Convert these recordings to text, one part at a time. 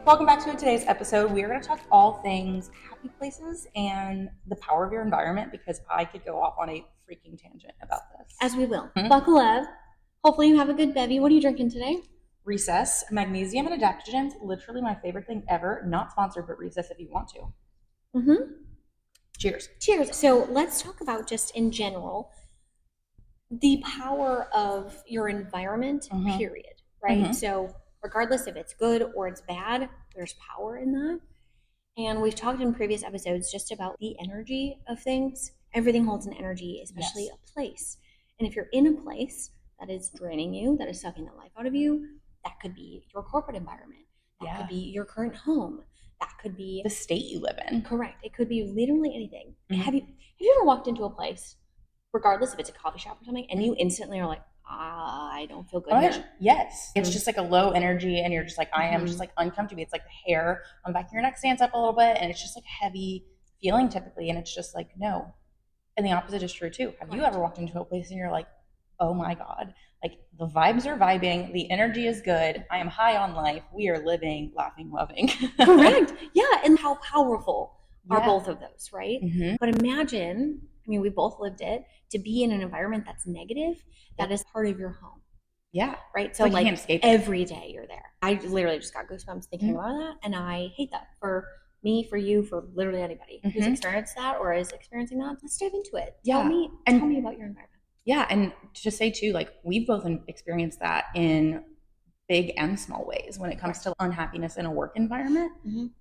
Welcome back to today's episode. We are going to talk all things happy places and the power of your environment because I could go off on a freaking tangent about this. As we will. Buckle up. Hopefully you have a good bevy. What are you drinking today? Recess, magnesium and adaptogens, literally my favorite thing ever. Not sponsored, but Recess if you want to. Cheers. Cheers. So let's talk about just in general the power of your environment, period, right? So regardless if it's good or it's bad, there's power in that. And we've talked in previous episodes just about the energy of things. Everything holds an energy, especially a place. And if you're in a place that is draining you, that is sucking the life out of you, that could be your corporate environment. That could be your current home. That could be the state you live in. Correct. It could be literally anything. Have you ever walked into a place, regardless if it's a coffee shop or something, and you instantly are like, I don't feel good here? Yes. It's just like a low energy and you're just like, I am just like uncomfortable. It's like the hair on the back of your neck stands up a little bit and it's just like heavy feeling typically. And it's just like, no. And the opposite is true too. Have you ever walked into a place and you're like, oh my God, like the vibes are vibing, the energy is good, I am high on life, we are living, laughing, loving. Correct. Yeah. And how powerful are both of those, right? But imagine, I mean, we both lived it, to be in an environment that's negative, that is part of your home. Yeah. Right. So like every day you're there. I literally just got goosebumps thinking about that. And I hate that for me, for you, for literally anybody who's experienced that or is experiencing that. Let's dive into it. Tell me about your environment. Yeah. And to say too, like we've both experienced that in big and small ways when it comes to unhappiness in a work environment,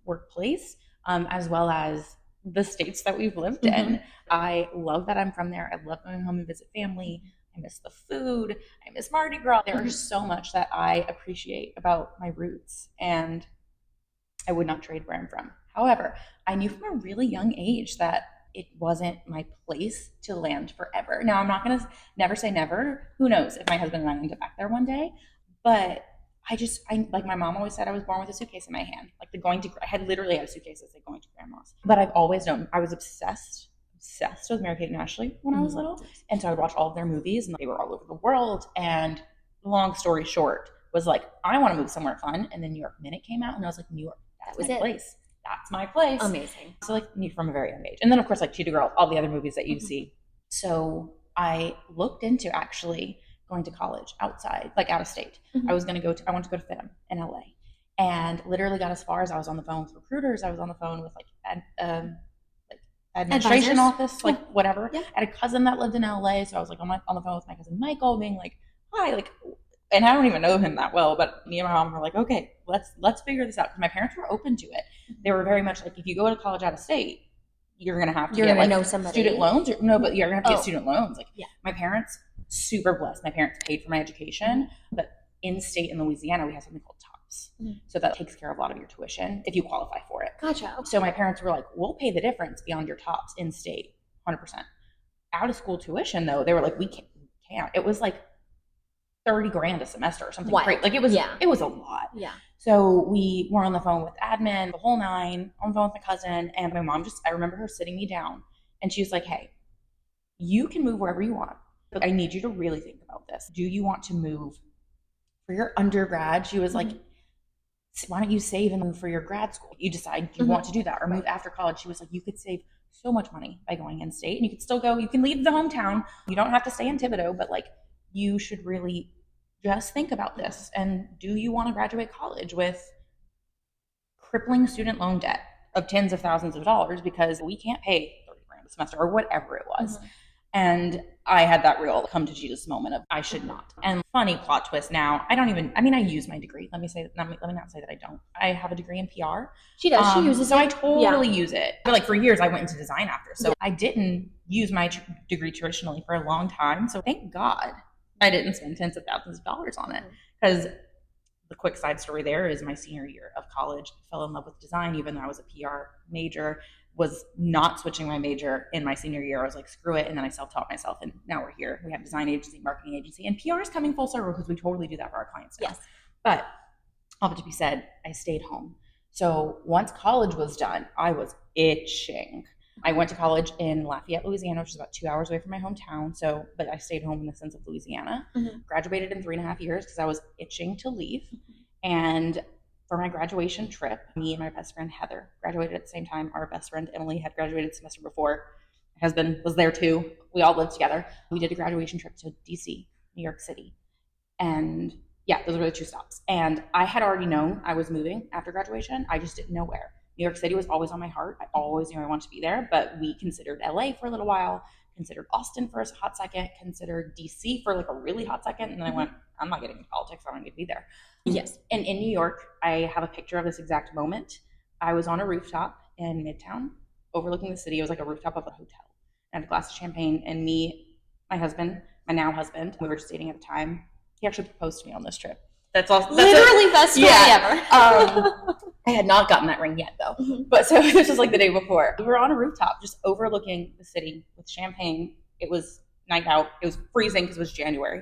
workplace, as well as the states that we've lived in. I love that I'm from there. I love going home and visit family. I miss the food. I miss Mardi Gras. There's so much that I appreciate about my roots, and I would not trade where I'm from. However, I knew from a really young age that it wasn't my place to land forever. Now, I'm not going to never say never. Who knows if my husband and I end up back there one day, but I like my mom always said, I was born with a suitcase in my hand. Like I had literally had a suitcase that said going to grandma's. But I've always known I was obsessed with Mary-Kate and Ashley when I was little. And so I would watch all of their movies and they were all over the world. And long story short was like, I want to move somewhere fun. And then New York Minute came out and I was like, New York, that was my place. That's my place. Amazing. So like from a very young age. And then of course like Cheetah Girl, all the other movies that you see. So I looked into actually going to college outside, like out of state. I wanted to go to FITM in LA and literally got as far as I was on the phone with recruiters. I was on the phone with like administration office, like whatever. I had a cousin that lived in LA. So I was like on the phone with my cousin Michael being like, hi, like, and I don't even know him that well, but me and my mom were like, okay, let's figure this out. Because my parents were open to it. They were very much like, if you go to college out of state, you're going to have to get like know somebody. Student loans. No, but you're going to have to get student loans. Like my parents, super blessed. My parents paid for my education, but in state in Louisiana, we have something called TOPS. So that takes care of a lot of your tuition if you qualify for it. Gotcha. So my parents were like, we'll pay the difference beyond your TOPS in state, 100%. Out of school tuition though, they were like, we can't. It was like $30,000 a semester or something. Great. Like it was a lot. Yeah. So we were on the phone with admin, the whole nine, on the phone with my cousin, and my mom I remember her sitting me down and she was like, hey, you can move wherever you want, but I need you to really think about this. Do you want to move for your undergrad? She was like, why don't you save and move for your grad school? You decide you want to do that or move after college. She was like, you could save so much money by going in state and you could still go, you can leave the hometown. You don't have to stay in Thibodeau, but like you should really just think about this. And do you want to graduate college with crippling student loan debt of tens of thousands of dollars because we can't pay $30,000 a semester or whatever it was. And I had that real come to Jesus moment of I should not. And funny plot twist now, I use my degree. Let me not say that I don't. I have a degree in PR. She does. She uses it. So I totally use it. But like for years I went into design after. So I didn't use my degree traditionally for a long time. So thank God I didn't spend tens of thousands of dollars on it. Because the quick side story there is my senior year of college, I fell in love with design, even though I was a PR major, was not switching my major in my senior year. I was like, screw it. And then I self-taught myself. And now we're here. We have design agency, marketing agency, and PR is coming full circle because we totally do that for our clients now. Yes. But all of it to be said, I stayed home. So once college was done, I was itching. I went to college in Lafayette, Louisiana, which is about 2 hours away from my hometown. But I stayed home in the sense of Louisiana. Graduated in 3.5 years because I was itching to leave. And for my graduation trip, me and my best friend Heather graduated at the same time. Our best friend Emily had graduated the semester before. My husband was there too. We all lived together. We did a graduation trip to DC, New York City. And yeah, those were the two stops. And I had already known I was moving after graduation. I just didn't know where. New York City was always on my heart. I always knew I wanted to be there, but we considered LA for a little while, considered Austin for a hot second, considered DC for like a really hot second. And then I went, I'm not getting into politics. I don't need to be there. Yes. And in New York, I have a picture of this exact moment. I was on a rooftop in Midtown overlooking the city. It was like a rooftop of a hotel. I had a glass of champagne, and me, my husband, my now husband, we were just dating at the time. He actually proposed to me on this trip. That's all. Literally best story ever. I had not gotten that ring yet, though. Mm-hmm. But so this was like the day before. We were on a rooftop just overlooking the city with champagne. It was night out. It was freezing because it was January.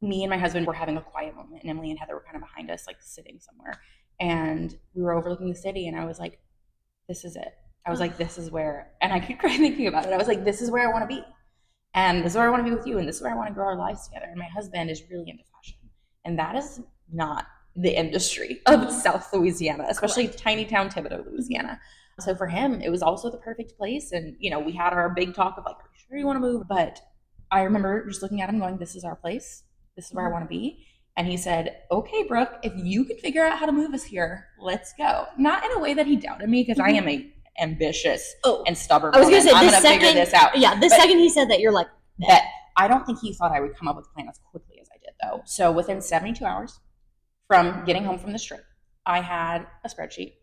Me and my husband were having a quiet moment, and Emily and Heather were kind of behind us, like sitting somewhere. And we were overlooking the city, and I was like, this is it. I was like, this is where, and I keep thinking about it. I was like, this is where I want to be. And this is where I want to be with you, and this is where I want to grow our lives together. And my husband is really into fashion. And that is not the industry of South Louisiana, especially tiny town Thibodaux, Louisiana. So for him, it was also the perfect place. And, you know, we had our big talk of like, are you sure you want to move? But I remember just looking at him going, this is our place. This is where I want to be. And he said, okay, Brooke, if you can figure out how to move us here, let's go. Not in a way that he doubted me, because I am a ambitious and stubborn. I was going to say, I'm going to figure this out. Yeah, the second he said that, you're like, that. I don't think he thought I would come up with a plan as quickly as I did, though. So within 72 hours from getting home from this trip, I had a spreadsheet.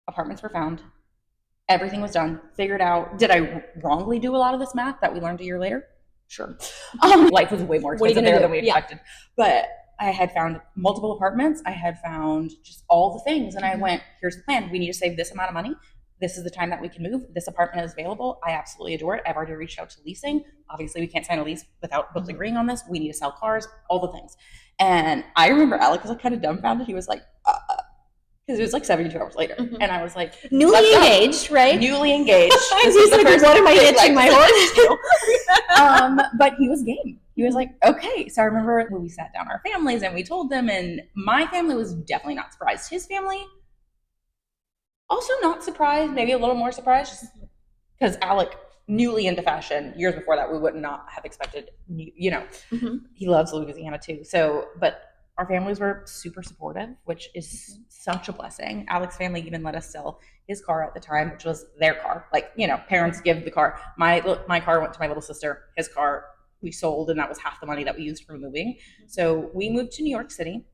Apartments were found. Everything was done. Figured out. Did I wrongly do a lot of this math that we learned a year later? Sure. Life was way more expensive there than we expected. But I had found multiple apartments. I had found just all the things. And I went, here's the plan. We need to save this amount of money. This is the time that we can move. This apartment is available. I absolutely adore it. I've already reached out to leasing. Obviously, we can't sign a lease without both agreeing on this. We need to sell cars, all the things. And I remember Alec was like kind of dumbfounded. He was like, because it was like 72 hours later. And I was like, newly engaged, right? Newly engaged. He's like, what am I hitching my horse to? But he was game. He was like, okay. So I remember when we sat down our families and we told them, and my family was definitely not surprised. His family, also not surprised, maybe a little more surprised, because Alec, newly into fashion, years before that, we would not have expected, you know, he loves Louisiana too. So, but our families were super supportive, which is such a blessing. Alec's family even let us sell his car at the time, which was their car. Like, you know, parents give the car. My car went to my little sister. His car we sold, and that was half the money that we used for moving. So we moved to New York City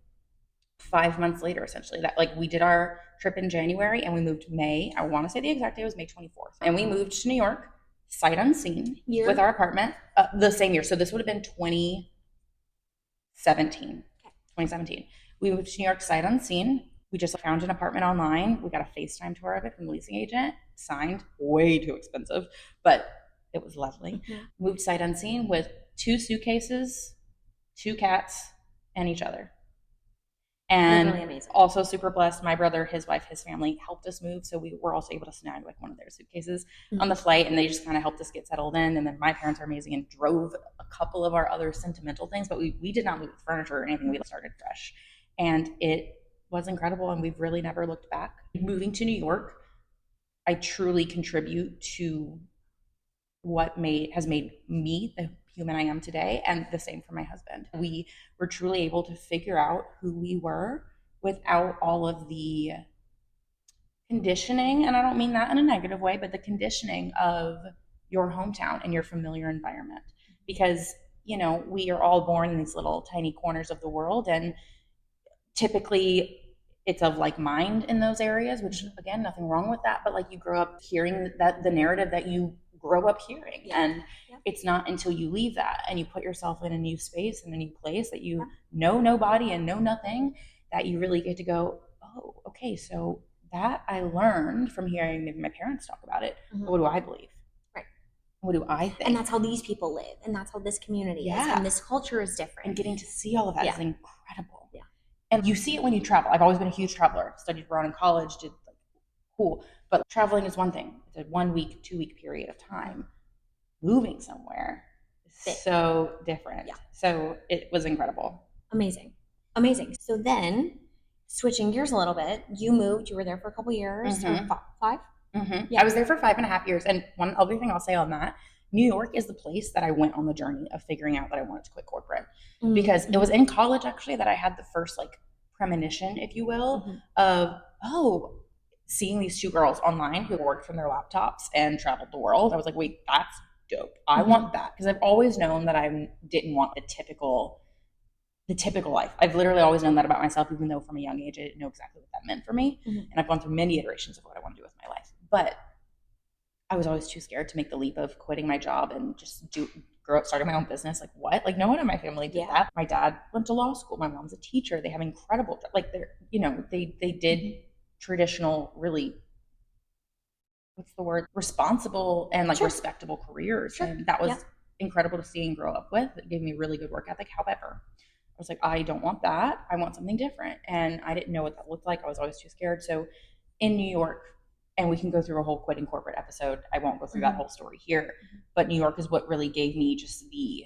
5 months later, essentially. That, like, we did our trip in January and we moved May. I want to say the exact day was May 24th. And we moved to New York, sight unseen, with our apartment the same year. So this would have been 2017. 2017. We moved to New York sight unseen. We just found an apartment online. We got a FaceTime tour of it from the leasing agent. Signed, way too expensive, but it was lovely. Moved sight unseen with 2 suitcases, 2 cats, and each other. And really also super blessed. My brother, his wife, his family helped us move. So we were also able to snag like one of their suitcases on the flight, and they just kind of helped us get settled in. And then my parents are amazing and drove a couple of our other sentimental things, but we did not move with furniture or anything. We started fresh, and it was incredible. And we've really never looked back. Moving to New York, I truly contribute to what has made me the human I am today, and the same for my husband. We were truly able to figure out who we were without all of the conditioning, and I don't mean that in a negative way, but the conditioning of your hometown and your familiar environment. Because, you know, we are all born in these little tiny corners of the world, and typically it's of like mind in those areas, which again, nothing wrong with that, but like you grow up hearing that the narrative that you grow up hearing, and it's not until you leave that and you put yourself in a new space and a new place that you know nobody and know nothing, that you really get to go, oh, okay, so that I learned from hearing maybe my parents talk about it. What do I believe? Right. What do I think? And that's how these people live, and that's how this community is, and this culture is different. And getting to see all of that is incredible. Yeah. And you see it when you travel. I've always been a huge traveler. Studied abroad in college, did like cool. But traveling is one thing. It's a 1 week, 2 week period of time. Moving somewhere is so different. Yeah. So it was incredible. Amazing. So then, switching gears a little bit, you moved, you were there for a couple years, five? Yeah. I was there for 5.5 years. And one other thing I'll say on that, New York is the place that I went on the journey of figuring out that I wanted to quit corporate. Because it was in college actually that I had the first like premonition, if you will, of, oh, seeing these two girls online who worked from their laptops and traveled the world. I was like, wait, that's dope. I want that. Because I've always known that I didn't want the typical life. I've literally always known that about myself, even though from a young age I didn't know exactly what that meant for me. And I've gone through many iterations of what I want to do with my life. But I was always too scared to make the leap of quitting my job and just grow up starting my own business. Like, what? Like, no one in my family did that. My dad went to law school. My mom's a teacher. They have incredible, like, they're, they did traditional, really, what's the word, responsible and like respectable careers. And that was incredible to see and grow up with. It gave me a really good work ethic. However, I was like, I don't want that. I want something different. And I didn't know what that looked like. I was always too scared. So in New York, and we can go through a whole quitting corporate episode. I won't go through that whole story here. But New York is what really gave me just the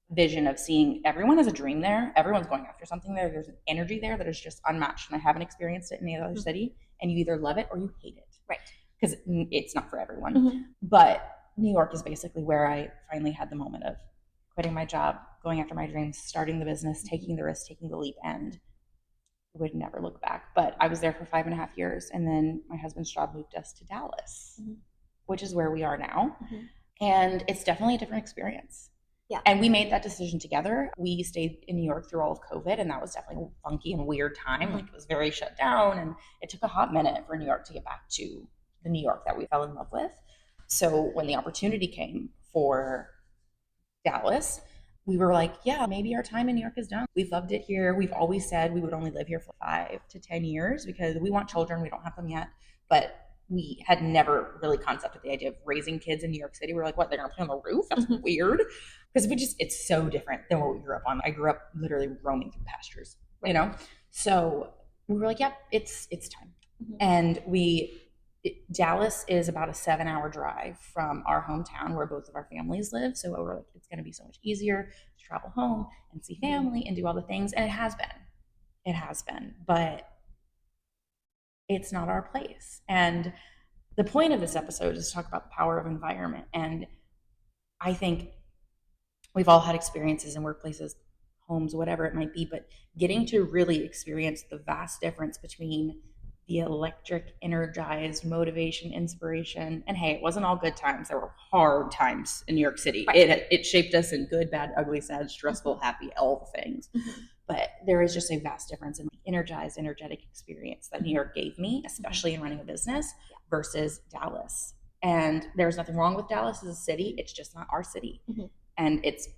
vision of seeing everyone has a dream there. Everyone's going after something there. There's an energy there that is just unmatched. And I haven't experienced it in any other city. And you either love it or you hate it. Right. Because it's not for everyone. But New York is basically where I finally had the moment of quitting my job, going after my dreams, starting the business, taking the risk, taking the leap, and would never look back. But I was there for 5.5 years, and then my husband's job moved us to Dallas, which is where we are now. And it's definitely a different experience. Yeah. And we made that decision together. We stayed in New York through all of COVID, and that was definitely a funky and weird time. Like, it was very shut down, and it took a hot minute for New York to get back to the New York that we fell in love with. So when the opportunity came for Dallas, we were like, yeah, maybe our time in New York is done. We've loved it here. We've always said we would only live here for 5 to 10 years because we want children. We don't have them yet. But we had never really concepted the idea of raising kids in New York City. We were like, what, they're going to play on the roof? That's weird. Because it's so different than what we grew up on. I grew up literally roaming through pastures, So we were like, yep, it's time. And Dallas is about a 7-hour drive from our hometown where both of our families live. So we're like, it's going to be so much easier to travel home and see family and do all the things. And it has been, but it's not our place. And the point of this episode is to talk about the power of environment. And I think we've all had experiences in workplaces, homes, whatever it might be, but getting to really experience the vast difference between the electric, energized motivation, inspiration. And hey, it wasn't all good times. There were hard times in New York City. Right. It shaped us in good, bad, ugly, sad, stressful, happy, all the things. But there is just a vast difference in the energized, energetic experience that New York gave me, especially in running a business, versus Dallas. And there's nothing wrong with Dallas as a city. It's just not our city. And it's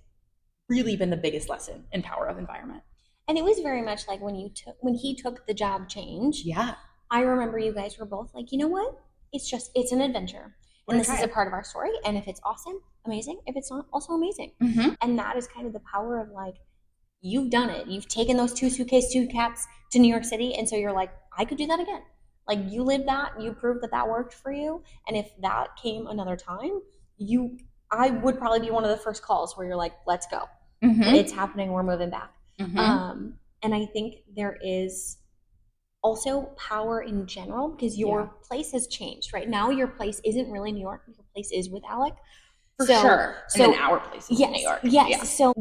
really been the biggest lesson in power of environment. And it was very much like when he took the job change. Yeah. I remember you guys were both like, you know what? It's an adventure. And this is a part of our story. And if it's awesome, amazing. If it's not, also amazing. And that is kind of the power of like, you've done it. You've taken those 2 suitcases, 2 cats to New York City. And so you're like, I could do that again. Like, you lived that, you proved that worked for you. And if that came another time, I would probably be one of the first calls where you're like, let's go. It's happening. We're moving back. And I think there is also power in general because your place has changed. Right now, your place isn't really New York. Your place is with Alec. For sure. And then our place is New York. Yes. Yeah. So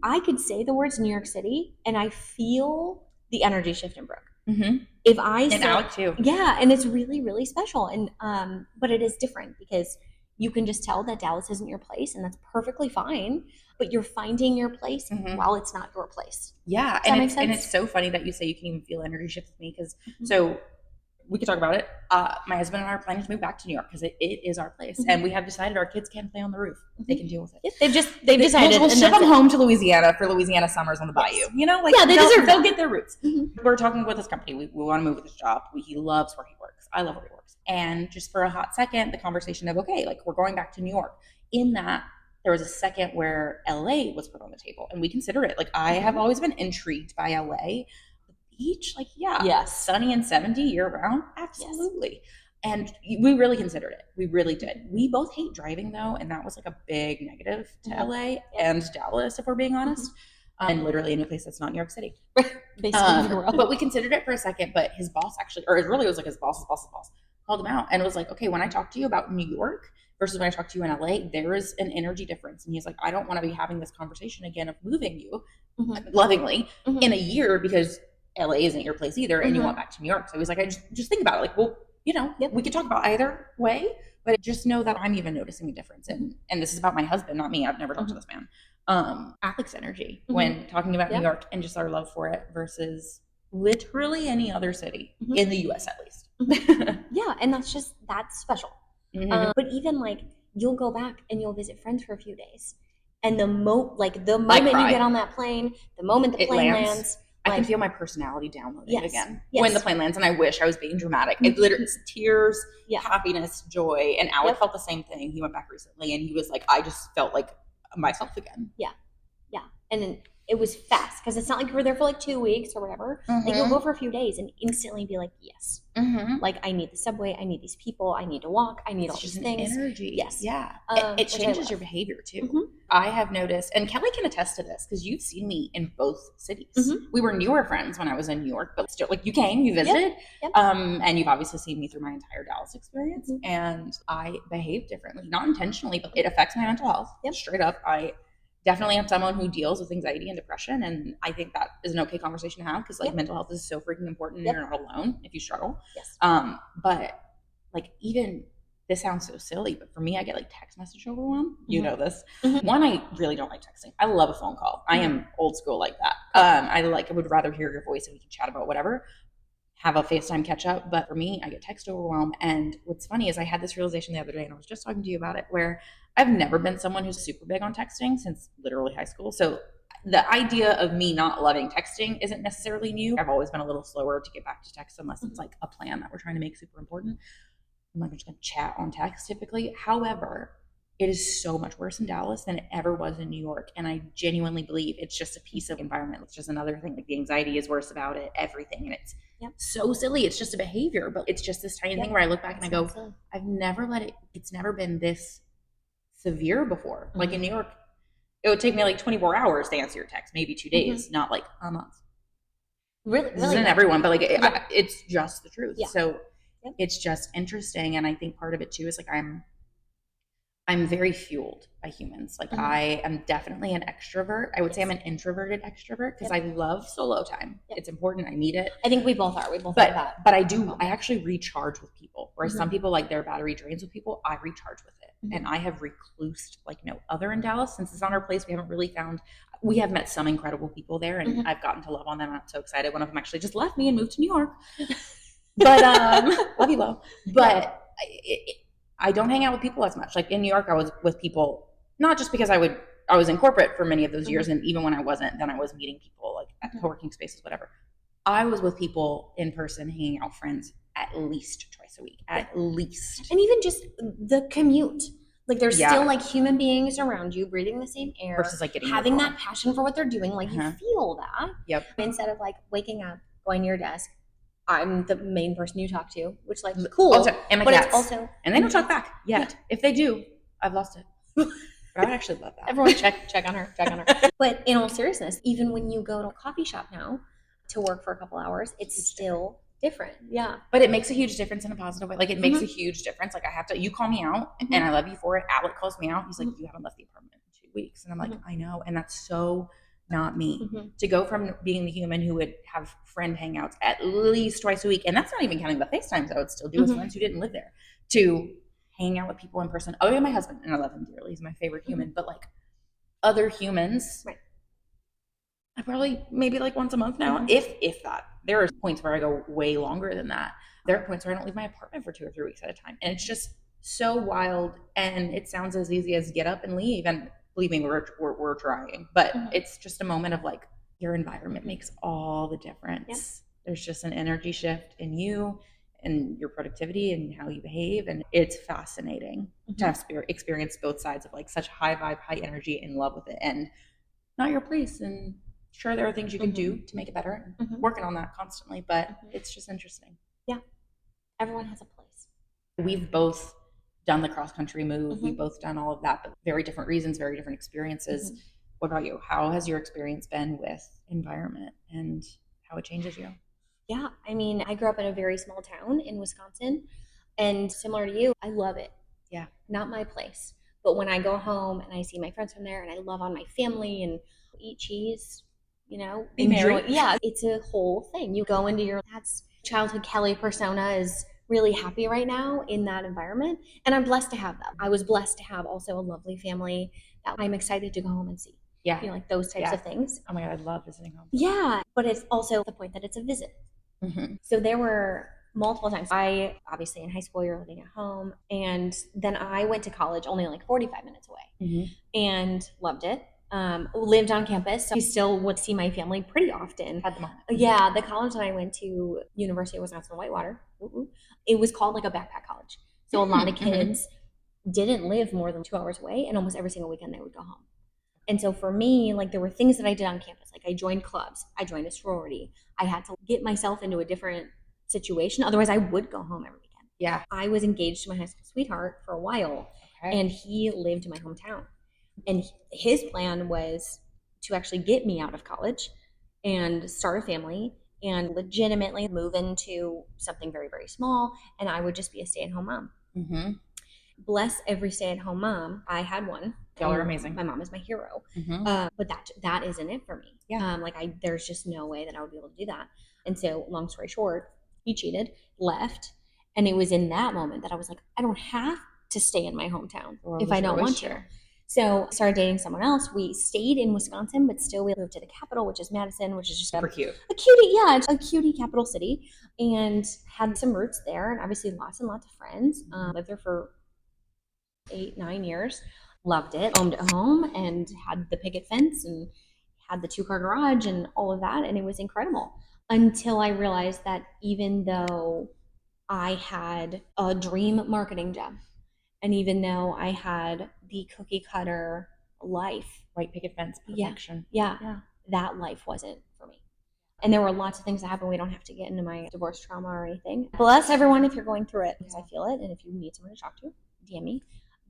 I could say the words New York City and I feel the energy shift in Brooke. If I say, Alec too. Yeah. And it's really, really special. And, but it is different because you can just tell that Dallas isn't your place and that's perfectly fine, but you're finding your place while it's not your place. Yeah. Does that make sense? And it's so funny that you say you can even feel energy shift with me because so we could talk about it. My husband and I are planning to move back to New York because it is our place. And we have decided our kids can play on the roof. They can deal with it. Yep. They've decided. We'll ship them home to Louisiana for Louisiana summers on the bayou. You know, like they'll get their roots. We're talking with this company. We want to move with this job. He loves where he works. I love where he works. And just for a hot second, the conversation of, okay, like we're going back to New York. In that, there was a second where LA was put on the table and we considered it. Like I have always been intrigued by LA. Beach, like sunny and 70 year round, absolutely. And we really considered it. We really did. We both hate driving though, and that was like a big negative to LA and Dallas, if we're being honest. and literally any place that's not New York City. Basically, but we considered it for a second, but his boss actually, or it really was like his boss's boss, called him out and was like, okay, when I talk to you about New York versus when I talk to you in LA, there is an energy difference. And he's like, I don't want to be having this conversation again of moving you lovingly in a year because LA isn't your place either, and you want back to New York. So he's like, I just think about it. Like, well, we could talk about either way, but just know that I'm even noticing a difference. And this is about my husband, not me. I've never talked to this man. Alex energy when talking about New York and just our love for it versus literally any other city in the US at least. Yeah, and that's special. But even like you'll go back and you'll visit friends for a few days, and the moment you get on that plane, the moment the plane lands, I can feel my personality downloading again when the plane lands, and I wish I was being dramatic. It literally, it's tears, happiness, joy, and Alec felt the same thing. He went back recently, and he was like, I just felt like myself again. Yeah, and it was fast because it's not like you were there for like 2 weeks or whatever. Like you'll go for a few days and instantly be like, yes, like I need the subway, I need these people, I need to walk, I need all these things. Energy, yes, yeah. It changes your behavior too. I have noticed, and Kelly can attest to this because you've seen me in both cities. We were newer friends when I was in New York, but still, like you came, you visited, and you've obviously seen me through my entire Dallas experience, and I behave differently, not intentionally, but it affects my mental health. Straight up, I definitely am someone who deals with anxiety and depression, and I think that is an okay conversation to have because like mental health is so freaking important and you're not alone if you struggle. But like, even this sounds so silly, but for me, I get like text message overwhelm. You know this. One, I really don't like texting. I love a phone call. I am old school like that. I would rather hear your voice and we can chat about whatever, have a FaceTime catch up. But for me, I get text overwhelm. And what's funny is I had this realization the other day, and I was just talking to you about it, where I've never been someone who's super big on texting since literally high school. So the idea of me not loving texting isn't necessarily new. I've always been a little slower to get back to text unless it's like a plan that we're trying to make super important. I'm like, I'm just going to chat on text typically. However, it is so much worse in Dallas than it ever was in New York. And I genuinely believe it's just a piece of environment. It's just another thing. Like the anxiety is worse about it, everything. And it's so silly. It's just a behavior, but it's just this tiny thing where I look back and I go, I've never it's never been this severe before. Like in New York, it would take me like 24 hours to answer your text, maybe 2 days, not like a month. Really, this isn't everyone, but like it's just the truth. So it's just interesting. And I think part of it too is like I'm very fueled by humans. Like I am definitely an extrovert. I would say I'm an introverted extrovert because I love solo time. It's important. I need it. I think we both are. We both have that. But I actually recharge with people. Whereas some people, like their battery drains with people, I recharge with it. And I have reclused like no other in Dallas. Since it's on our place, we have met some incredible people there, and I've gotten to love on them. I'm so excited. One of them actually just left me and moved to New York. But love you, love. But I don't hang out with people as much. Like in New York, I was with people, not just because I was in corporate for many of those years. And even when I wasn't, then I was meeting people like at co-working spaces, whatever. I was with people in person, hanging out, friends at least twice a week, at least. And even just the commute. Like there's still like human beings around you breathing the same air. Versus like having that passion for what they're doing. Like you feel that. Yep. Instead of like waking up, going to your desk, I'm the main person you talk to, which like cool. Also, and my cats. It's also, and they don't talk back yet. Yeah. If they do, I've lost it. But I would actually love that. Everyone check on her. But in all seriousness, even when you go to a coffee shop now to work for a couple hours, it's still different. Yeah. But it makes a huge difference in a positive way. Like it makes a huge difference. Like you call me out and I love you for it. Alec calls me out. He's like, you haven't left the apartment in 2 weeks. And I'm like, I know. And that's so not me. To go from being the human who would have friend hangouts at least twice a week, and that's not even counting the FaceTimes I would still do with friends who didn't live there, to hang out with people in person. Oh yeah, my husband, and I love him dearly. He's my favorite human. But like other humans, I probably maybe like once a month now, if that. There are points where I go way longer than that. There are points where I don't leave my apartment for 2 or 3 weeks at a time, and it's just so wild. And it sounds as easy as get up and leave, and believe me, we're trying, but it's just a moment of like your environment makes all the difference. There's just an energy shift in you and your productivity and how you behave, and it's fascinating to have experience both sides of like such high vibe, high energy, in love with it, and not your place. And sure, there are things you can do to make it better, working on that constantly, but it's just interesting. Yeah, everyone has a place. We've both done the cross country move. We've both done all of that, but very different reasons, very different experiences. What about you? How has your experience been with environment and how it changes you? Yeah, I mean, I grew up in a very small town in Wisconsin, and similar to you, I love it. Yeah. Not my place. But when I go home and I see my friends from there and I love on my family and eat cheese, Be enjoy. merry. Yeah, it's a whole thing. You go into your that's childhood Kelly persona is really happy right now in that environment. And I'm blessed to have that. I was blessed to have also a lovely family that I'm excited to go home and see. Yeah. Like those types Yeah. of things. Oh my God, I love visiting home. Yeah. But it's also the point that it's a visit. So there were multiple times. I obviously in high school you're living at home, and then I went to college only like 45 minutes away, and loved it. Lived on campus, so I still would see my family pretty often. At the moment. Yeah, the college that I went to, University of Wisconsin Whitewater, it was called like a backpack college. So a lot of kids didn't live more than 2 hours away, and almost every single weekend they would go home. And so for me, like there were things that I did on campus. Like I joined clubs, I joined a sorority. I had to get myself into a different situation. Otherwise, I would go home every weekend. Yeah. I was engaged to my high school sweetheart for a while, and he lived in my hometown. And his plan was to actually get me out of college and start a family and legitimately move into something very, very small. And I would just be a stay-at-home mom. Bless every stay-at-home mom. I had one. Y'all are amazing. My mom is my hero. But that isn't it for me. Yeah. There's just no way that I would be able to do that. And so long story short, he cheated, left. And it was in that moment that I was like, I don't have to stay in my hometown if I don't want to. So I started dating someone else. We stayed in Wisconsin, but still we moved to the capital, which is Madison, which is just super cute. A cutie, yeah, it's a cutie capital city, and had some roots there, and obviously lots and lots of friends. Lived there for 8-9 years. Loved it. Owned a home and had the picket fence and had the 2-car garage and all of that, and it was incredible. Until I realized that even though I had a dream marketing job, and even though I had the cookie cutter life, white picket fence, perfection. Yeah, that life wasn't for me. And there were lots of things that happened. We don't have to get into my divorce trauma or anything. Bless everyone if you're going through it, because I feel it. And if you need someone to talk to, DM me.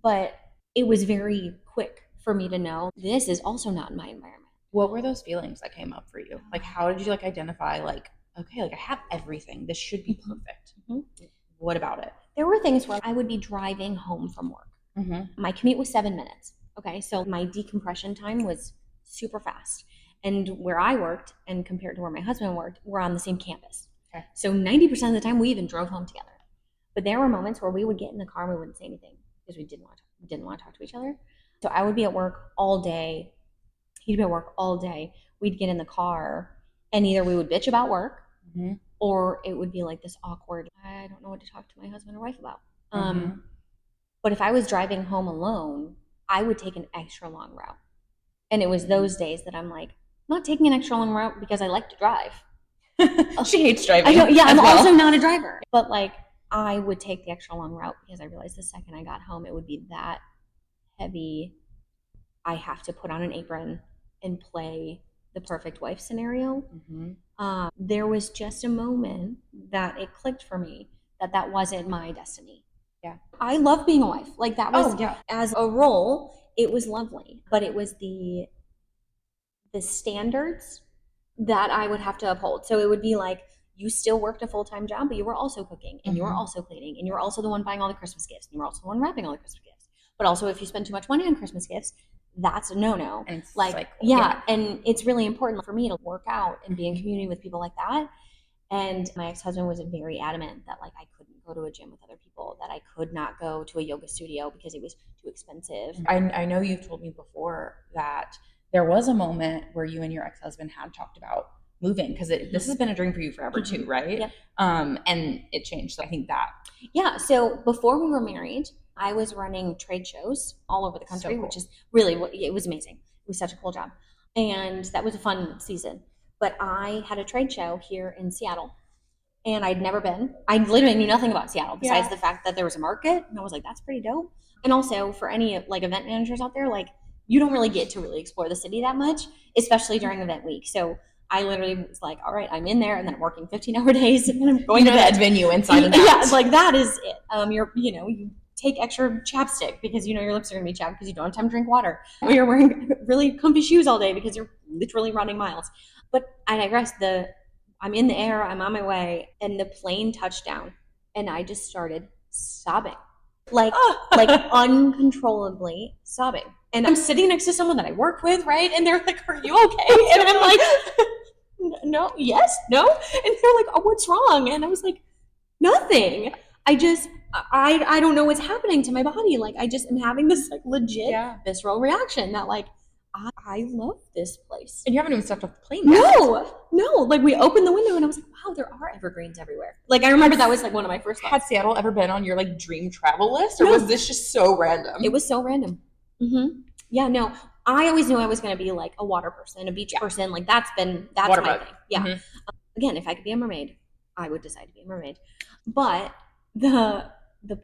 But it was very quick for me to know this is also not in my environment. What were those feelings that came up for you? Like, how did you identify okay, I have everything. This should be perfect. What about it? There were things where I would be driving home from work. My commute was 7 minutes. Okay, so my decompression time was super fast. And where I worked and compared to where my husband worked, we're on the same campus. Okay. So 90% of the time we even drove home together. But there were moments where we would get in the car and we wouldn't say anything because we didn't want to talk to each other. So I would be at work all day. He'd be at work all day. We'd get in the car and either we would bitch about work or it would be like this awkward, I don't know what to talk to my husband or wife about. But if I was driving home alone, I would take an extra long route. And it was those days that I'm like, I'm not taking an extra long route because I like to drive. She hates driving. I'm also not a driver. But I would take the extra long route because I realized the second I got home, it would be that heavy. I have to put on an apron and play the perfect wife scenario. There was just a moment that it clicked for me that wasn't my destiny. Yeah. I love being a wife. That was, as a role, it was lovely. But it was the standards that I would have to uphold. So it would be like, you still worked a full-time job, but you were also cooking, and you were also cleaning, and you were also the one buying all the Christmas gifts, and you were also the one wrapping all the Christmas gifts. But also, if you spend too much money on Christmas gifts, that's a no-no. And and it's really important for me to work out and be in community with people like that. And my ex-husband was very adamant that I couldn't go to a gym with other people, that I could not go to a yoga studio because it was too expensive. I know you've told me before that there was a moment where you and your ex-husband had talked about moving because this has been a dream for you forever too, right? Yep. And it changed. So I think that. Yeah. So before we were married, I was running trade shows all over the country, so cool. Which is really, it was amazing. It was such a cool job. And that was a fun season. But I had a trade show here in Seattle, and I'd never been. I literally knew nothing about Seattle besides the fact that there was a market, and I was like, that's pretty dope. And also for any event managers out there, you don't really get to really explore the city that much, especially during event week. So I literally was like, all right, I'm in there, and then I'm working 15-hour days, and then I'm going to that venue inside and out. Yeah, that is it. take extra chapstick because you know your lips are going to be chapped because you don't have time to drink water. Or you're wearing really comfy shoes all day because you're literally running miles. But I digress. I'm in the air, I'm on my way, and the plane touched down, and I just started sobbing, like uncontrollably sobbing. And I'm sitting next to someone that I work with, right? And they're like, "Are you okay?" And I'm like, "No, yes, no." And they're like, "Oh, what's wrong?" And I was like, "Nothing. I don't know what's happening to my body. Like I just am having this like legit visceral reaction that like I love this place." And you haven't even stepped off the plane yet. No. Like we opened the window and I was like, wow, there are evergreens everywhere. Like I remember that was like one of my first thoughts. Had Seattle ever been on your like dream travel list, or was this just so random? It was so random. Yeah, no. I always knew I was going to be like a water person, a beach person. Like that's water my thing. Yeah. Again, if I could be a mermaid, I would decide to be a mermaid. But the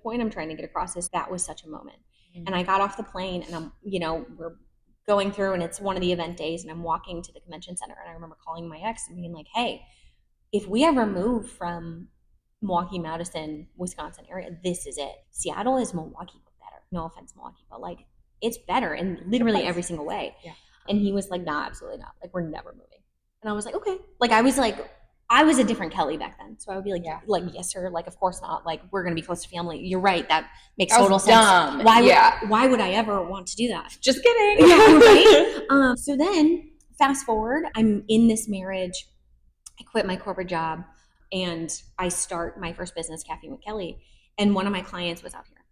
point I'm trying to get across is that was such a moment. And I got off the plane and I'm, we're going through and it's one of the event days and I'm walking to the convention center and I remember calling my ex and being like, hey, if we ever move from Milwaukee, Madison, Wisconsin area, this is it. Seattle is Milwaukee, but better. No offense, Milwaukee, but like it's better in literally every single way. Yeah. And he was like, nah, absolutely not. Like we're never moving. And I was like, okay. Like I was a different Kelly back then. So I would be like, yes, sir. Like, of course not. Like, we're going to be close to family. You're right. That makes total sense. Dumb. Why would I ever want to do that? Just kidding. Yeah, right? So then fast forward, I'm in this marriage. I quit my corporate job and I start my first business, Caffeine with Kelly. And one of my clients was out here.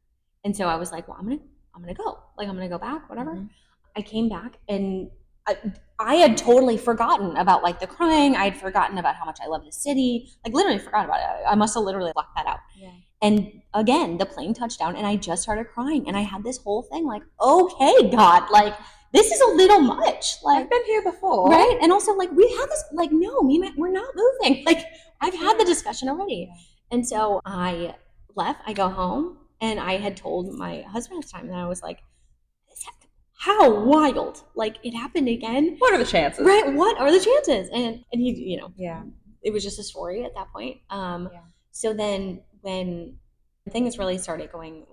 And so I was like, well, I'm going to go. Like, I'm going to go back, whatever. I came back and I had totally forgotten about like the crying. I had forgotten about how much I love the city. Like literally forgot about it. I must have literally blocked that out. Yeah. And again, the plane touched down and I just started crying. And I had this whole thing like, okay, God, like this is a little much. Like I've been here before. Right. And also like we had this, like, no, we're not moving. Like I've had the discussion already. And so I left, I go home and I had told my husband at the time and I was like, how wild. Like it happened again. What are the chances? Right. What are the chances? And he, it was just a story at that point. So then when things really started going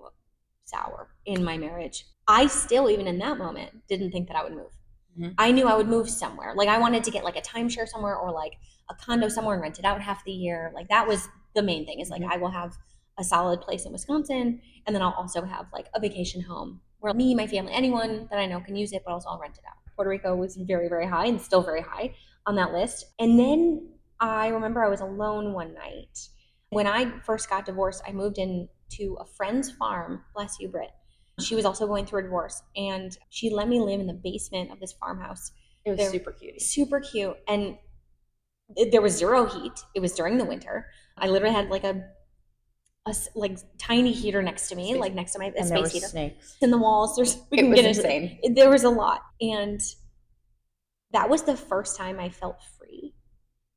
sour in my marriage, I still, even in that moment, didn't think that I would move. I knew I would move somewhere. Like I wanted to get like a timeshare somewhere or like a condo somewhere and rent it out half the year. Like that was the main thing is like I will have a solid place in Wisconsin and then I'll also have like a vacation home where me, my family, anyone that I know can use it, but also I'll rent it out. Puerto Rico was very, very high and still very high on that list. And then I remember I was alone one night. When I first got divorced, I moved into a friend's farm, bless you, Britt. She was also going through a divorce and she let me live in the basement of this farmhouse. It was super cute. Super cute. And there was zero heat. It was during the winter. I literally had like a tiny heater next to me, like next to my space heater. Snakes in the walls. It was insane. There was a lot, and that was the first time I felt free.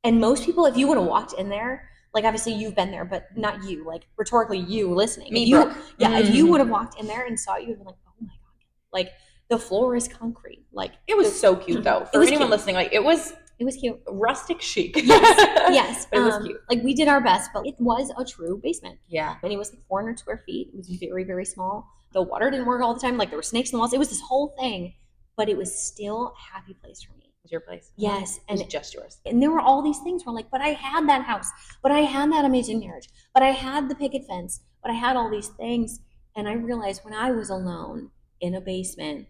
And most people, if you would have walked in there, like obviously you've been there, but not you. Like rhetorically, you listening. Me, if you would have walked in there and saw it, you would have been like, oh my god, like the floor is concrete. Like it was so cute though. For anyone listening, like it was cute. Rustic chic. Yes. But it was cute. Like we did our best, but it was a true basement. Yeah. And it was like 400 square feet. It was very, very small. The water didn't work all the time. Like there were snakes in the walls. It was this whole thing, but it was still a happy place for me. It was your place. Yes. And it's just yours. And there were all these things where like, but I had that house, but I had that amazing marriage, but I had the picket fence, but I had all these things. And I realized when I was alone in a basement,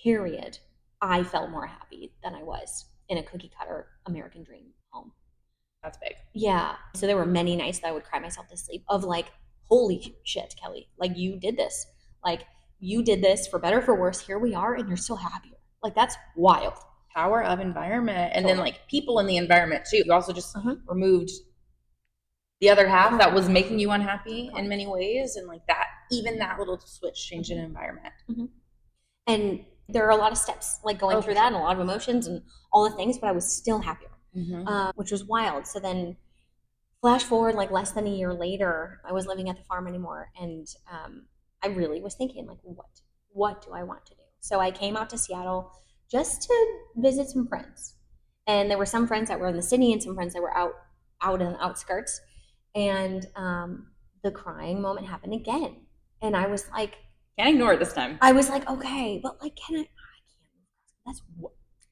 period, I felt more happy than I was in a cookie cutter American dream home. That's big. Yeah. So there were many nights that I would cry myself to sleep of like, holy shit, Kelly, like you did this. Like you did this for better, for worse. Here we are and you're still happier. Like that's wild. Power of environment. And then like people in the environment too. You also just removed the other half that was making you unhappy in many ways. And like that, even that little switch changed an environment. And there are a lot of steps like going through that and a lot of emotions and all the things, but I was still happier, which was wild. So then flash forward like less than a year later, I was living at the farm anymore. And I really was thinking like, what do I want to do? So I came out to Seattle just to visit some friends. And there were some friends that were in the city and some friends that were out in the outskirts. And the crying moment happened again. And I was like, can't ignore it this time. I was like, okay, but like, can I can't.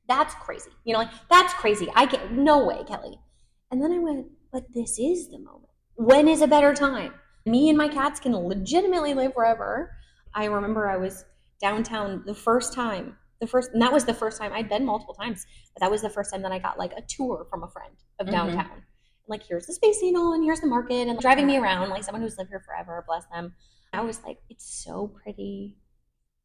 That's crazy. You know, like that's crazy. I can't. No way, Kelly. And then I went, but this is the moment. When is a better time? Me and my cats can legitimately live wherever. I remember I was downtown the first time. And that was the first time. I'd been multiple times, but that was the first time that I got like a tour from a friend of downtown. Mm-hmm. Like, here's the Space Needle and here's the market, and driving me around like someone who's lived here forever, bless them. I was like, it's so pretty.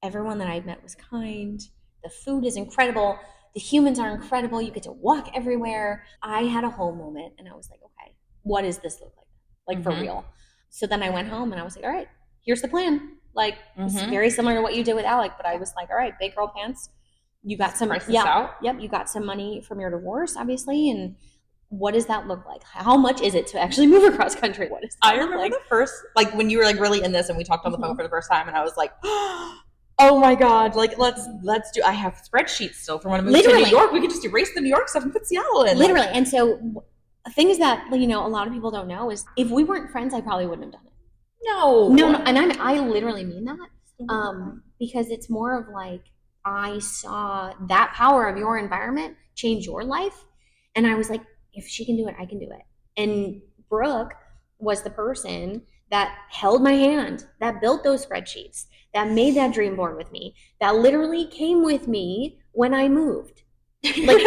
Everyone that I met was kind. The food is incredible. The humans are incredible. You get to walk everywhere. I had a whole moment and I was like, okay, what does this look like? Like, for real. So then I went home and I was like, all right, here's the plan. Like, it's very similar to what you did with Alec, but I was like, all right, big girl pants. You got some, you got some money from your divorce, obviously. And what does that look like? How much is it to actually move across country? What is that? I remember the first, like, when you were like really in this and we talked on the phone for the first time and I was like, oh my God, like let's do, I have spreadsheets still from when I moved to New York. We could just erase the New York stuff and put Seattle in. Literally. And so things that, you know, a lot of people don't know is if we weren't friends, I probably wouldn't have done it. No. And I literally mean that. Because it's more of like, I saw that power of your environment change your life. And I was like, if she can do it, I can do it. And Brooke was the person that held my hand, that built those spreadsheets, that made that dream board with me, that literally came with me when I moved. Like,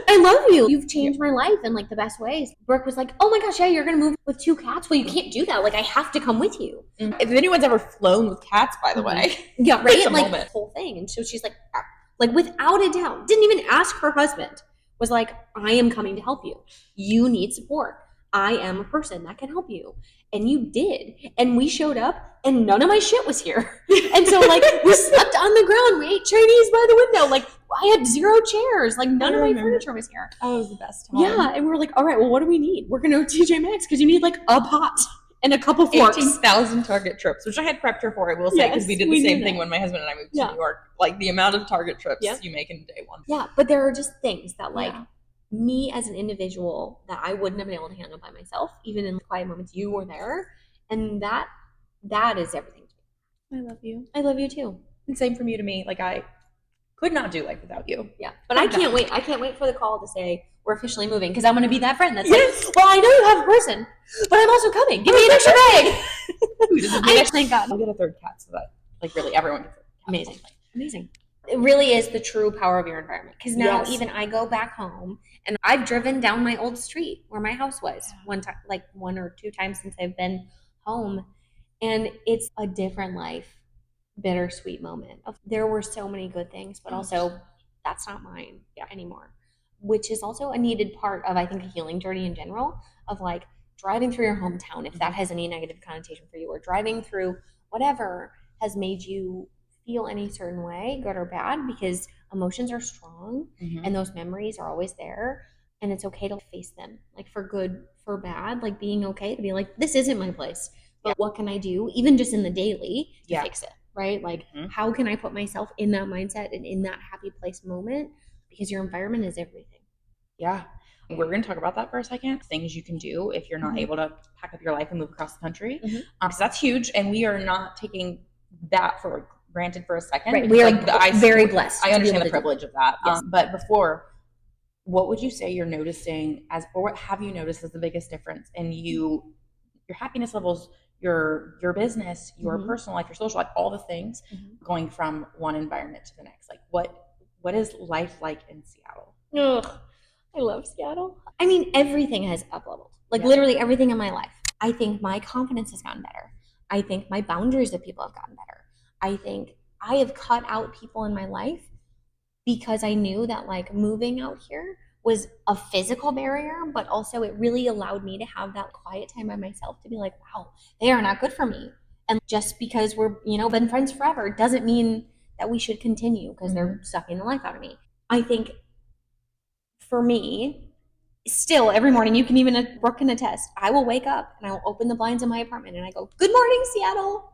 I love you. You've changed my life in like the best ways. Brooke was like, oh my gosh, yeah, you're going to move with 2 cats. Well, you can't do that. Like, I have to come with you. If anyone's ever flown with cats, by the way. Yeah, right? Like, the whole thing. And so she's like, without a doubt, didn't even ask her husband, was like, I am coming to help you. You need support. I am a person that can help you. And you did. And we showed up and none of my shit was here. And so like we slept on the ground. We ate Chinese by the window. Like I had 0 chairs. Like none of my furniture was here. Oh, it was the best time. Yeah. And we were like, all right, well, what do we need? We're going to go to TJ Maxx because you need like a pot and a couple forks. 18,000 Target trips, which I had prepped her for, I will say, because we did the same thing when my husband and I moved to New York. Like the amount of Target trips you make in day one. Yeah. But there are just things that like me as an individual that I wouldn't have been able to handle by myself, even in quiet moments, you were there. And that is everything to me. I love you. I love you too. And same from you to me. Like I could not do life without you. Yeah. But I can't wait. I can't wait for the call to say we're officially moving because I'm going to be that friend that's like, well, I know you have a person, but I'm also coming. Give me an extra bag. Thank God. I'll get a 3rd cat so that like really everyone gets it. Amazing. Amazing. It really is the true power of your environment. Because now even I go back home and I've driven down my old street where my house was one time, like 1 or 2 times since I've been home. And it's a different life, bittersweet moment. There were so many good things, but also that's not mine anymore, which is also a needed part of, I think, a healing journey in general of like driving through your hometown, if that has any negative connotation for you, or driving through whatever has made you feel any certain way, good or bad, because emotions are strong and those memories are always there. And it's okay to face them, like for good, for bad, like being okay to be like, this isn't my place, but what can I do, even just in the daily, to fix it, right? Like, how can I put myself in that mindset and in that happy place moment? Because your environment is everything. Yeah. We're going to talk about that for a second. Things you can do if you're not able to pack up your life and move across the country. Because that's huge. And we are not taking that for granted for a second. Right. We are very blessed. I understand the privilege of that. Yes. But before, what would you say you're noticing or what have you noticed as the biggest difference in your happiness levels, your business, your personal life, your social life, all the things going from one environment to the next? Like what is life like in Seattle? Ugh, I love Seattle. I mean, everything has up-leveled. Like literally everything in my life. I think my confidence has gotten better. I think my boundaries with people have gotten better. I think I have cut out people in my life because I knew that like moving out here was a physical barrier, but also it really allowed me to have that quiet time by myself to be like, wow, they are not good for me. And just because we're, been friends forever doesn't mean that we should continue because they're sucking the life out of me. I think for me, still every morning, you can even, Brooke can attest, I will wake up and I will open the blinds in my apartment and I go, good morning, Seattle.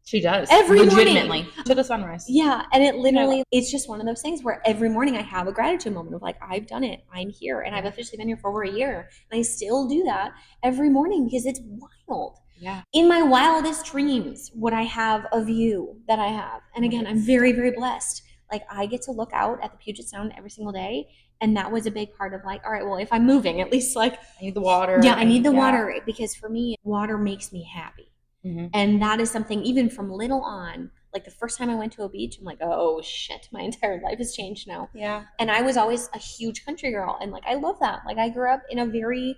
She does. Every Legitimately. morning. To the sunrise. Yeah. And it literally, it's just one of those things where every morning I have a gratitude moment of like, I've done it. I'm here. And I've officially been here for over a year. And I still do that every morning because it's wild. Yeah. In my wildest dreams, would I have a view that I have? And again, I'm very, very blessed. Like I get to look out at the Puget Sound every single day. And that was a big part of like, all right, well, if I'm moving, at least like I need the water. Yeah, I need the water because for me, water makes me happy. Mm-hmm. And that is something even from little on, like the first time I went to a beach, I'm like, oh shit, my entire life has changed now. Yeah. And I was always a huge country girl. And like, I love that. Like I grew up in a very,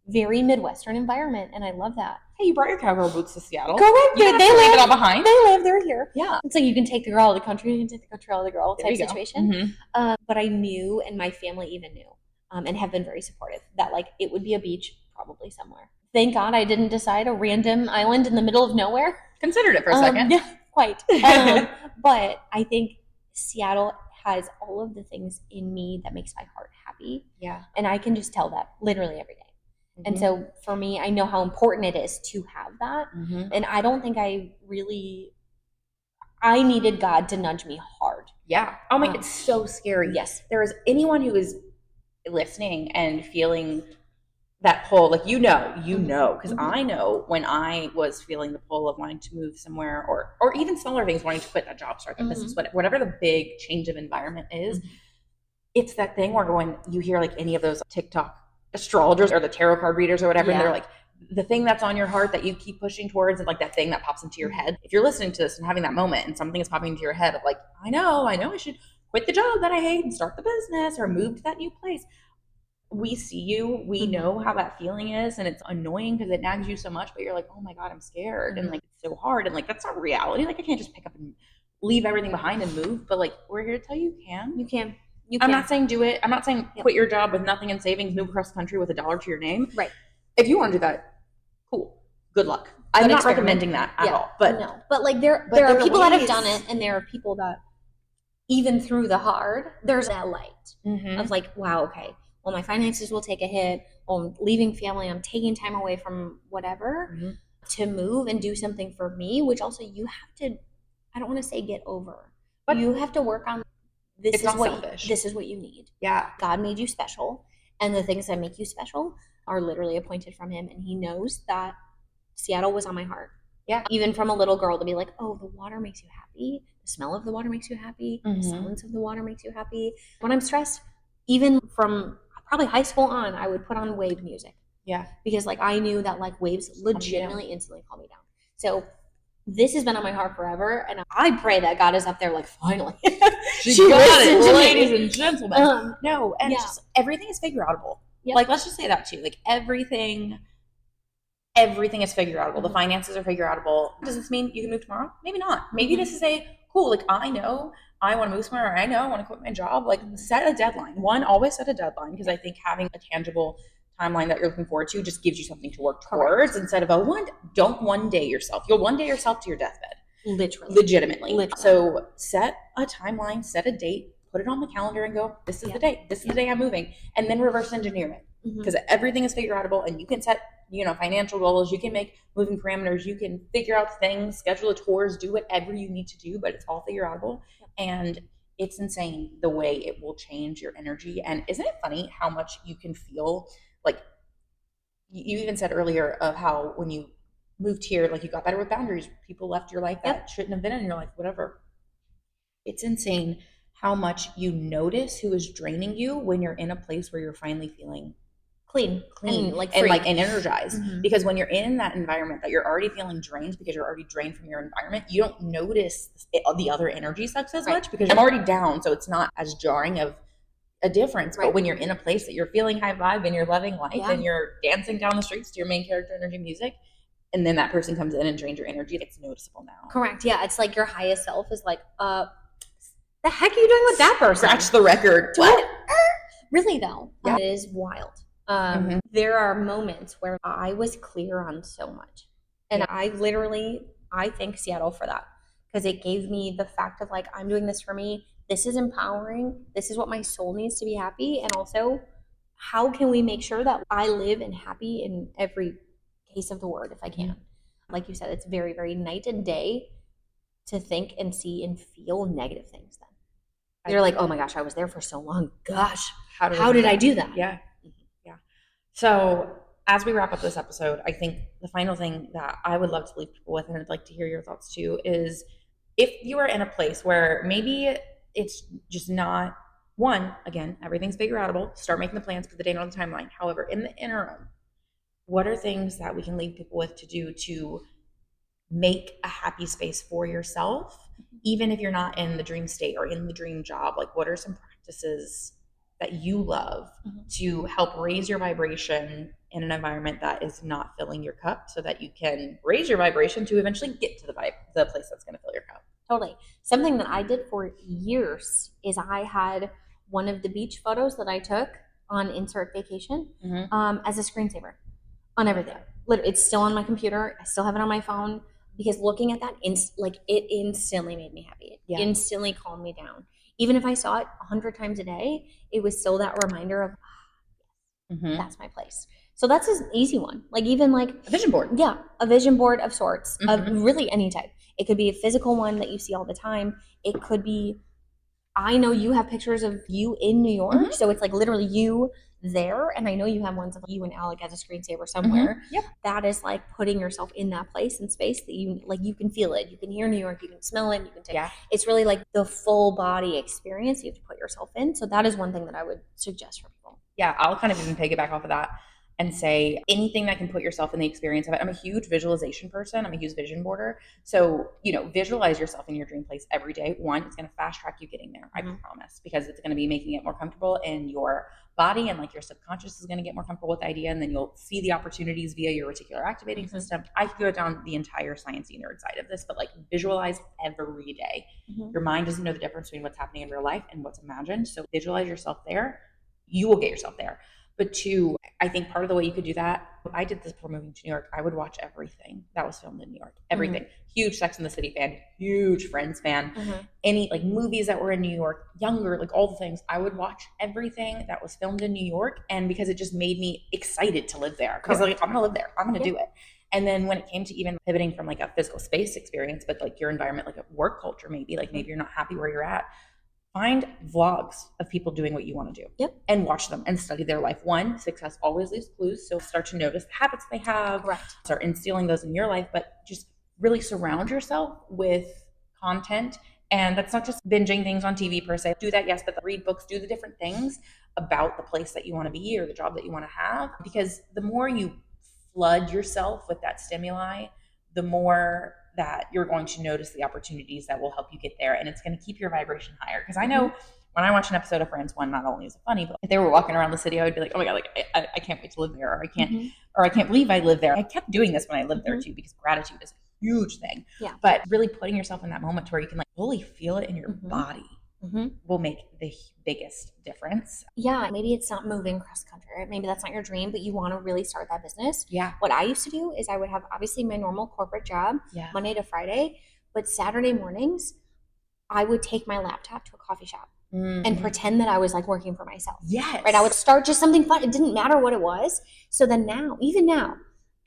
very Midwestern environment. And I love that. Hey, you brought your cowgirl boots to Seattle. Correct. You don't have to leave it all behind. They live. They're here. Yeah. It's like you can take the girl out of the country, you can take the country out of the girl type situation. Mm-hmm. But I knew, and my family even knew, and have been very supportive, that like it would be a beach probably somewhere. Thank God I didn't decide a random island in the middle of nowhere. Considered it for a second. Yeah, quite. But I think Seattle has all of the things in me that makes my heart happy. Yeah. And I can just tell that literally every day. Mm-hmm. And so for me, I know how important it is to have that. Mm-hmm. And I don't think I needed God to nudge me hard. Yeah. Oh my, it's so scary. Yes. There is anyone who is listening and feeling that pull, like because I know when I was feeling the pull of wanting to move somewhere or even smaller things, wanting to quit that job, start that business, whatever the big change of environment is, it's that thing where you hear like any of those TikTok astrologers or the tarot card readers or whatever, and they're like, the thing that's on your heart that you keep pushing towards, and like that thing that pops into your head. If you're listening to this and having that moment and something is popping into your head of like, I know I should quit the job that I hate and start the business or move to that new place. We see you, we know how that feeling is, and it's annoying because it nags you so much, but you're like, oh my God, I'm scared. And like, it's so hard. And like, that's not reality. Like I can't just pick up and leave everything behind and move, but like, we're here to tell you can. You can. I'm not saying do it. I'm not saying quit your job with nothing in savings, move across the country with $1 to your name. Right. If you want to do that, cool. Good luck. I'm not recommending that at all. But no. But like there are people that have done it, and there are people that even through the hard, there's that light of like, wow, okay. Well, my finances will take a hit. Well, I'm leaving family. I'm taking time away from whatever to move and do something for me, which also you have to, I don't want to say get over, but you have to work on this is what you need. Yeah. God made you special, and the things that make you special are literally appointed from him, and he knows that Seattle was on my heart. Yeah. Even from a little girl to be like, oh, the water makes you happy. The smell of the water makes you happy. The silence of the water makes you happy. When I'm stressed, even from probably high school on, I would put on wave music. Yeah. Because like I knew that like waves legitimately instantly calm me down. So this has been on my heart forever, and I pray that God is up there like, finally. she got it, ladies and gentlemen. No, and just everything is figure outable. Yep. Like, let's just say that too. Like everything is figure outable. The finances are figure outable. Does this mean you can move tomorrow? Maybe not. Maybe this is cool, like I know I want to move somewhere, or I know I want to quit my job. Like set a deadline. Always set a deadline, because I think having a tangible timeline that you're looking forward to just gives you something to work towards instead of don't one day yourself. You'll one day yourself to your deathbed. Legitimately. So set a timeline, set a date, put it on the calendar and go, this is the day. This is the day I'm moving. And then reverse engineer it. Because everything is figure outable, and you can set, financial goals, you can make moving parameters, you can figure out things, schedule the tours, do whatever you need to do, but it's all figure outable. And it's insane the way it will change your energy. And isn't it funny how much you can feel like, you even said earlier of how when you moved here, like you got better with boundaries, people left your life that shouldn't have been in your life, whatever. It's insane how much you notice who is draining you when you're in a place where you're finally feeling clean and energized. Because when you're in that environment that you're already feeling drained because you're already drained from your environment, you don't notice the other energy sucks as much because I'm already down, so it's not as jarring of a difference. But when you're in a place that you're feeling high vibe and you're loving life and you're dancing down the streets to your main character energy music, and then that person comes in and drains your energy, it's noticeable now. Correct. Yeah, it's like your highest self is like, the heck are you doing with that person? Scratch the record. What? Really though, it is wild. There are moments where I was clear on so much, and I thank Seattle for that, because it gave me the fact of like, I'm doing this for me. This is empowering. This is what my soul needs to be happy. And also, how can we make sure that I live and happy in every case of the word if I can? Like you said, it's very, very night and day. to think and see and feel negative things then. You're like, oh my gosh, I was there for so long. Gosh, how did I do that? Yeah. Yeah. So as we wrap up this episode, I think the final thing that I would love to leave people with, and I'd like to hear your thoughts too, is if you are in a place where maybe it's just not one, again, everything's figure outable, start making the plans, put the date on the timeline. However, in the interim, what are things that we can leave people with to do to make a happy space for yourself, even if you're not in the dream state or in the dream job? Like, what are some practices that you love to help raise your vibration in an environment that is not filling your cup, so that you can raise your vibration to eventually get to the place that's going to fill your cup? Totally. Something that I did for years is I had one of the beach photos that I took on insert vacation as a screensaver on everything. Literally, it's still on my computer. I still have it on my phone, because looking at that, it instantly made me happy. It instantly calmed me down. Even if I saw it 100 times a day, it was still that reminder of, that's my place. So that's an easy one. Like, even like a vision board. Yeah, a vision board of sorts, of really any type. It could be a physical one that you see all the time. It could be, I know you have pictures of you in New York, so it's like literally you there, and I know you have ones of you and Alec as a screensaver somewhere. Yep. That is like putting yourself in that place and space that you can feel it, you can hear New York, you can smell it, you can take. It's really like the full body experience you have to put yourself in. So that is one thing that I would suggest for people. Yeah, I'll kind of even piggyback off of that and say anything that can put yourself in the experience of it. I'm a huge visualization person. I'm a huge vision boarder. So, visualize yourself in your dream place every day. One, it's going to fast track you getting there. I promise, because it's going to be making it more comfortable in your body, and like your subconscious is going to get more comfortable with the idea. And then you'll see the opportunities via your reticular activating system. I could go down the entire sciencey nerd side of this, but like, visualize every day. Your mind doesn't know the difference between what's happening in real life and what's imagined. So visualize yourself there. You will get yourself there. But two, I think part of the way you could do that, I did this before moving to New York. I would watch everything that was filmed in New York. Everything. Huge Sex and the City fan, huge Friends fan. Any like movies that were in New York, younger, like all the things. I would watch everything that was filmed in New York, and because it just made me excited to live there. Because like, I'm gonna live there. I'm gonna do it. And then when it came to even pivoting from like a physical space experience, but like your environment, like a work culture, maybe you're not happy where you're at, find vlogs of people doing what you want to do and watch them and study their life. One, success always leaves clues. So start to notice the habits they have, start instilling those in your life, but just really surround yourself with content. And that's not just binging things on TV per se. Do that, yes, but read books, do the different things about the place that you want to be or the job that you want to have. Because the more you flood yourself with that stimuli, the more that you're going to notice the opportunities that will help you get there, and it's going to keep your vibration higher. Because I know when I watch an episode of Friends, one, not only is it funny, but if they were walking around the city, I would be like, oh my god, like I can't wait to live there, or I can't believe I live there. I kept doing this when I lived there too, because gratitude is a huge thing. But really putting yourself in that moment where you can like fully feel it in your body will make the biggest difference. Yeah, maybe it's not moving cross country, right? Maybe that's not your dream, but you want to really start that business. Yeah. What I used to do is I would have obviously my normal corporate job, Monday to Friday, but Saturday mornings, I would take my laptop to a coffee shop and pretend that I was like working for myself. Yes. Right? I would start just something fun. It didn't matter what it was. So then now, even now,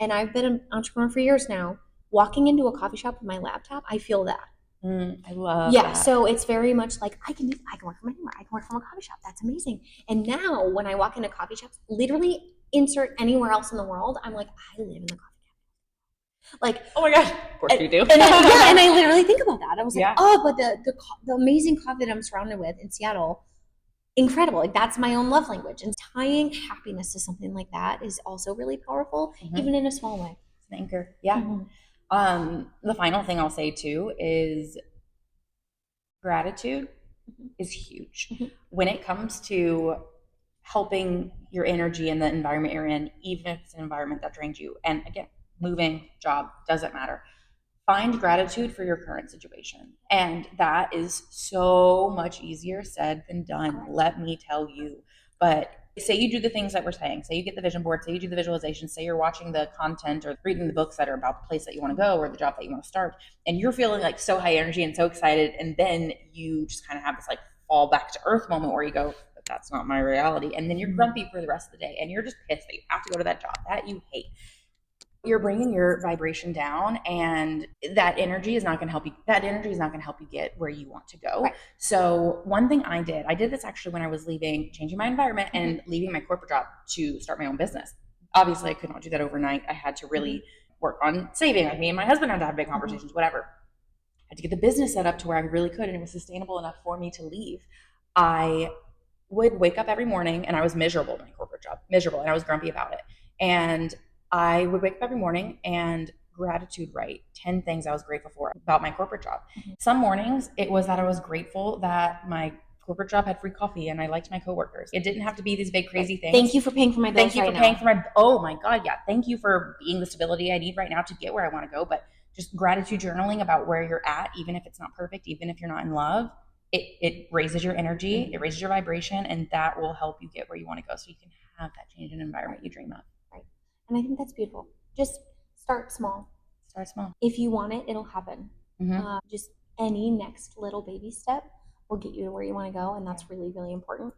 and I've been an entrepreneur for years now, walking into a coffee shop with my laptop, I feel that. I love that. So it's very much like I can work from anywhere. I can work from a coffee shop. That's amazing. And now when I walk into coffee shops, literally insert anywhere else in the world, I'm like, I live in the coffee shop. Like, oh my gosh, of course you do. And I literally think about that. I was like, oh, but the amazing coffee that I'm surrounded with in Seattle, incredible. Like, that's my own love language. And tying happiness to something like that is also really powerful, even in a small way. It's an anchor. Yeah. The final thing I'll say too is gratitude is huge when it comes to helping your energy in the environment you're in, even if it's an environment that drains you. And again, moving, job, doesn't matter. Find gratitude for your current situation. And that is so much easier said than done, let me tell you. But say you do the things that we're saying, say you get the vision board, say you do the visualization, say you're watching the content or reading the books that are about the place that you want to go or the job that you want to start, and you're feeling like so high energy and so excited, and then you just kind of have this like fall back to earth moment where you go, but that's not my reality, and then you're grumpy for the rest of the day and you're just pissed that you have to go to that job that you hate. you're bringing your vibration down, and that energy is not going to help you. That energy is not going to help you get where you want to go. Right. So one thing I did this actually when I was changing my environment and leaving my corporate job to start my own business. Obviously, I could not do that overnight. I had to really work on saving. Like, me and my husband had to have big conversations, whatever. I had to get the business set up to where I really could, and it was sustainable enough for me to leave. I would wake up every morning, and I was miserable in my corporate job, miserable, and I was grumpy about it. And I would wake up every morning and gratitude write 10 things I was grateful for about my corporate job. Some mornings it was that I was grateful that my corporate job had free coffee and I liked my coworkers. It didn't have to be these big crazy things. Thank you for paying for my bills. Thank you for paying for my, oh my God, yeah. Thank you for being the stability I need right now to get where I want to go. But just gratitude journaling about where you're at, even if it's not perfect, even if you're not in love, it raises your energy, it raises your vibration, and that will help you get where you want to go so you can have that change in environment you dream of. Right. And I think that's beautiful. Just start small. Start small. If you want it, it'll happen. Just any next little baby step will get you to where you want to go, and that's really, really important.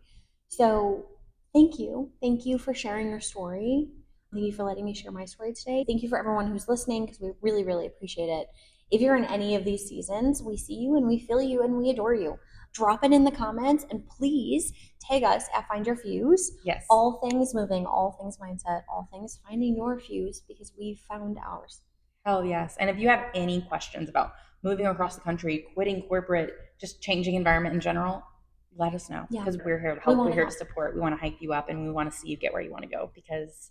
So thank you. Thank you for sharing your story. Thank you for letting me share my story today. Thank you for everyone who's listening, because we really, really appreciate it. If you're in any of these seasons, we see you and we feel you and we adore you. Drop it in the comments, and please tag us at Find Your Fuse. Yes. All things moving, all things mindset, all things finding your fuse, because we've found ours. Hell yes. And if you have any questions about moving across the country, quitting corporate, just changing environment in general, let us know, because we're here to help. We're here to support. We want to hype you up, and we want to see you get where you want to go, because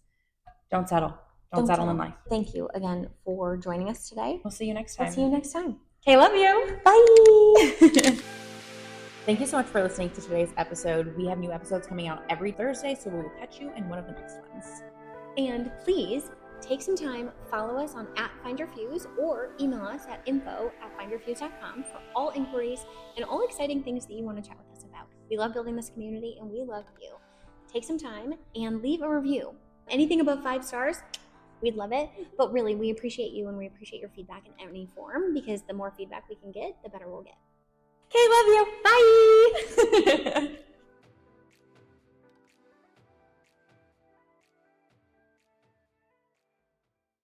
don't settle. Don't settle in life. Thank you again for joining us today. We'll see you next time. Okay, love you. Bye. Thank you so much for listening to today's episode. We have new episodes coming out every Thursday, so we will catch you in one of the next ones. And please take some time, follow us on @FindYourFuse, or email us at info@findyourfuse.com for all inquiries and all exciting things that you want to chat with us about. We love building this community, and we love you. Take some time and leave a review. Anything above 5 stars, we'd love it. But really, we appreciate you, and we appreciate your feedback in any form, because the more feedback we can get, the better we'll get. Okay, love you. Bye.